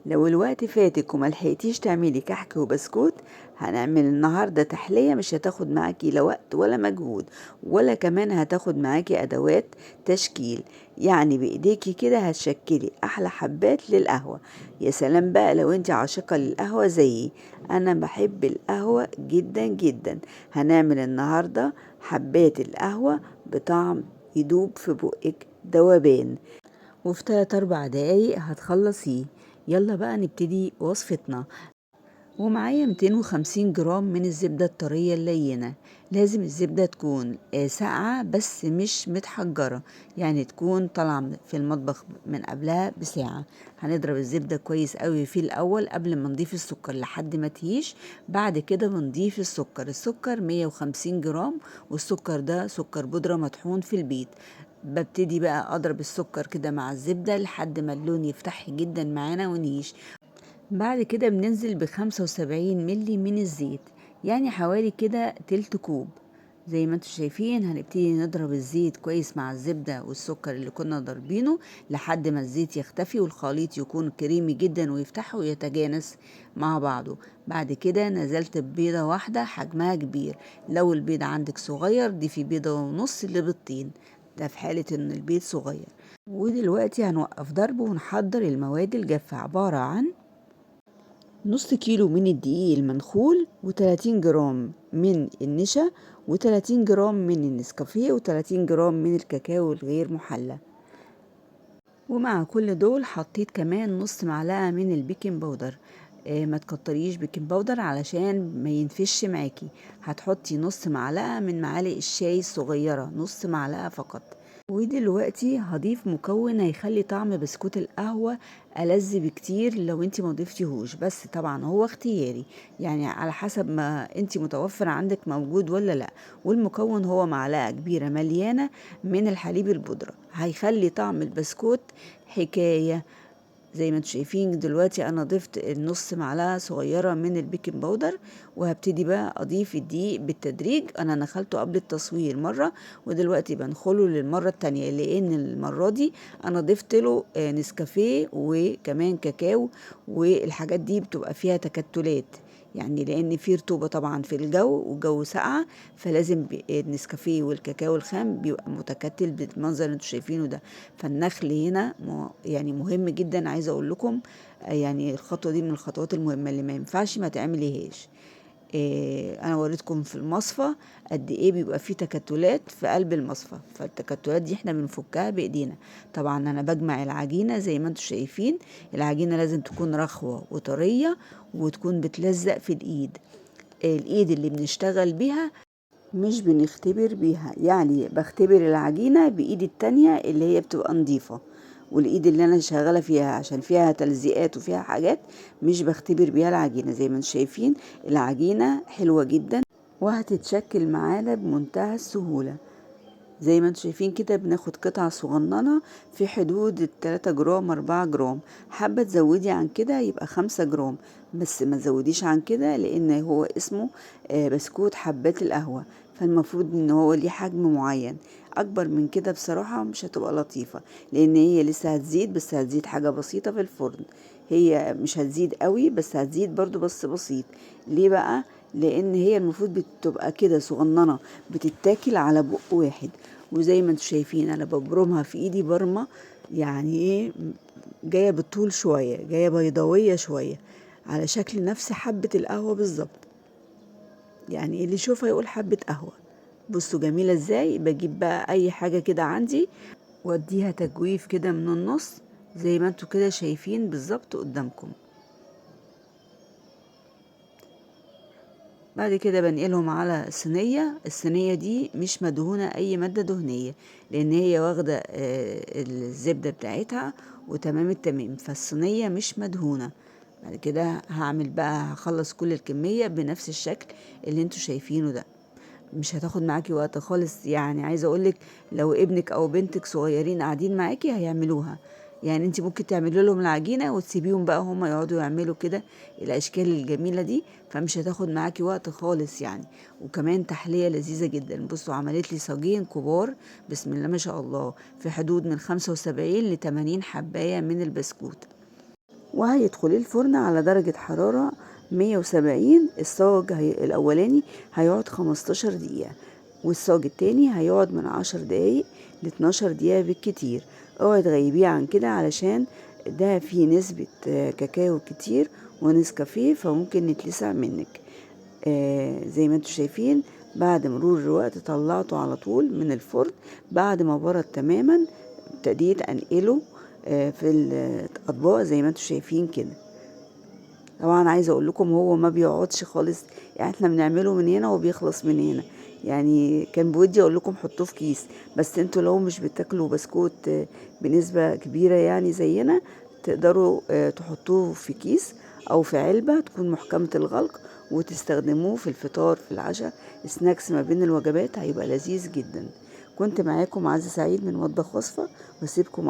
لو الوقت فاتك وما لحقتيش تعملي كحك وبسكوت، هنعمل النهارده تحلية مش هتاخد معاكي لا وقت ولا مجهود، ولا كمان هتاخد معاكي ادوات تشكيل. يعني بايديكي كده هتشكلي احلى حبات للقهوة. يا سلام بقى لو انت عاشقة للقهوة زيي، انا بحب القهوة جدا جدا. هنعمل النهارده حبات القهوة بطعم يدوب في بقك دوبان، وفي 3 4 دقايق هتخلصيه. يلا بقى نبتدي وصفتنا. ومعايا 250 جرام من الزبدة الطرية اللينة. لازم الزبدة تكون ساقعة بس مش متحجرة، يعني تكون طالعة في المطبخ من قبلها بساعة. هنضرب الزبدة كويس قوي في الأول قبل ما نضيف السكر لحد ما تهيش. بعد كده بنضيف السكر 150 جرام، والسكر ده سكر بودرة مطحون في البيت. ببتدي بقى أضرب السكر كده مع الزبدة لحد ما اللون يفتح جدا معانا ونيش. بعد كده بننزل ب75 ملي من الزيت، يعني حوالي كده تلت كوب. زي ما انتم شايفين هنبتدي نضرب الزيت كويس مع الزبدة والسكر اللي كنا ضاربينه لحد ما الزيت يختفي والخليط يكون كريمي جدا ويفتح ويتجانس مع بعضه. بعد كده نزلت ببيضة واحدة حجمها كبير. لو البيض عندك صغير ضيفي بيضة ونص لبيضتين، ده في حالة ان البيض صغير. ودلوقتي هنوقف ضرب ونحضر المواد الجافة، عبارة عن نص كيلو من الدقيق المنخول، و30 جرام من النشا، و30 جرام من النسكافيه، و30 جرام من الكاكاو الغير محلى. ومع كل دول حطيت كمان نص معلقة من البيكنج باودر. ما تكتريش بيكنج باودر علشان ما ينفش معاكي. هتحطي نص معلقة من معالق الشاي الصغيرة، نص معلقة فقط. ودلوقتي هضيف مكون هيخلي طعم بسكوت القهوة ألذ بكتير لو انتي ما ضفتيهوش، بس طبعا هو اختياري، يعني على حسب ما انتي متوفر عندك موجود ولا لا. والمكون هو معلقة كبيرة مليانة من الحليب البودرة، هيخلي طعم البسكوت حكاية. زي ما انتم شايفين دلوقتي انا ضفت النص معلقه صغيره من البيكنج باودر، وهبتدي بقى اضيف الدقيق بالتدريج. انا نخلته قبل التصوير مره، ودلوقتي بنخله للمره التانية لان المره دي انا ضفت له نسكافيه وكمان كاكاو، والحاجات دي بتبقى فيها تكتلات، يعني لان في رطوبه طبعا في الجو والجو ساقعه، فلازم النسكافيه والكاكاو الخام بيبقى متكتل بالمنظر اللي انتم شايفينه ده. فالنخل هنا يعني مهم جدا. عايزه اقول لكم يعني الخطوه دي من الخطوات المهمه اللي ما ينفعش ما تعمليهاش. انا وريتكم في المصفى قد ايه بيبقى فيه تكتلات في قلب المصفى، فالتكتلات دي احنا بنفكها بايدينا. طبعا انا بجمع العجينه زي ما انتم شايفين. العجينه لازم تكون رخوه وطريه وتكون بتلزق في الايد. الايد اللي بنشتغل بيها مش بنختبر بيها، يعني بختبر العجينة بإيدي التانية اللي هي بتبقى نظيفة، والإيد اللي أنا شغالة فيها عشان فيها تلزيقات وفيها حاجات مش بختبر بيها العجينة. زي ما انتم شايفين العجينة حلوة جدا وهتتشكل معانا بمنتهى السهولة. زي ما انتم شايفين كده بناخد قطعة صغننة في حدود 3 جرام 4 جرام. حابة تزودي عن كده يبقى 5 جرام، بس ما تزوديش عن كده لان هو اسمه بسكوت حبات القهوة، فالمفروض ان هو ليه حجم معين. اكبر من كده بصراحة مش هتبقى لطيفة، لان هي لسه هتزيد، بس هتزيد حاجة بسيطة في الفرن. هي مش هتزيد قوي بس هتزيد برضو بس بسيط. ليه بقى؟ لان هي المفروض بتبقى كده صغننة بتتاكل على بق واحد. وزي ما انتم شايفين انا ببرمها في ايدي برمة، يعني ايه، جاية بالطول شوية، جاية بيضاوية شوية على شكل نفس حبة القهوة بالظبط. يعني اللي يشوفها يقول حبة قهوة. بصوا جميلة ازاي. بجيب بقى اي حاجة كده عندي واديها تجويف كده من النص زي ما انتوا كده شايفين بالظبط قدامكم. بعد كده بنقلهم على صينية. الصينية دي مش مدهونة أي مادة دهنية، لأن هي واخدة الزبدة بتاعتها وتمام التمام، فالصينية مش مدهونة. بعد كده هعمل بقى هخلص كل الكمية بنفس الشكل اللي انتوا شايفينه ده. مش هتاخد معاكي وقت خالص، يعني عايزة اقولك لو ابنك او بنتك صغيرين قاعدين معاكي هيعملوها. يعني انت ممكن تعملي لهم العجينة وتسيبيهم بقى هم يقعدوا يعملوا كده الاشكال الجميلة دي، فمش هتاخد معاكي وقت خالص يعني. وكمان تحلية لذيذة جدا. بصوا عملت لي صاجين كبار بسم الله ما شاء الله، في حدود من 75 ل 80 حباية من البسكوت. وهيدخليه الفرن على درجة حرارة 170. الصاج الأولاني هيقعد 15 دقيقة، والصاج التاني هيقعد من 10 دقايق ل12 دقيقة بالكتير. اوعي تغيبيه عن كده علشان ده فيه نسبة كاكاو كتير ونسكافيه، فممكن نتلسع منك. زي ما انتوا شايفين بعد مرور الوقت طلعته على طول من الفرن بعد ما برد تماما. ابتديت انقله في الاطباق زي ما انتوا شايفين كده. طبعا عايزه اقول لكم هو ما بيقعدش خالص، يعني احنا بنعمله من هنا وبيخلص من هنا. يعني كان بودي اقول لكم حطوه في كيس، بس انتوا لو مش بتاكلوا بسكوت بنسبه كبيره يعني زينا، تقدروا تحطوه في كيس او في علبه تكون محكمه الغلق، وتستخدموه في الفطار في العشاء سناكس ما بين الوجبات. هيبقى لذيذ جدا. كنت معاكم عزة سعيد من مطبخ وصفة، واسيبكم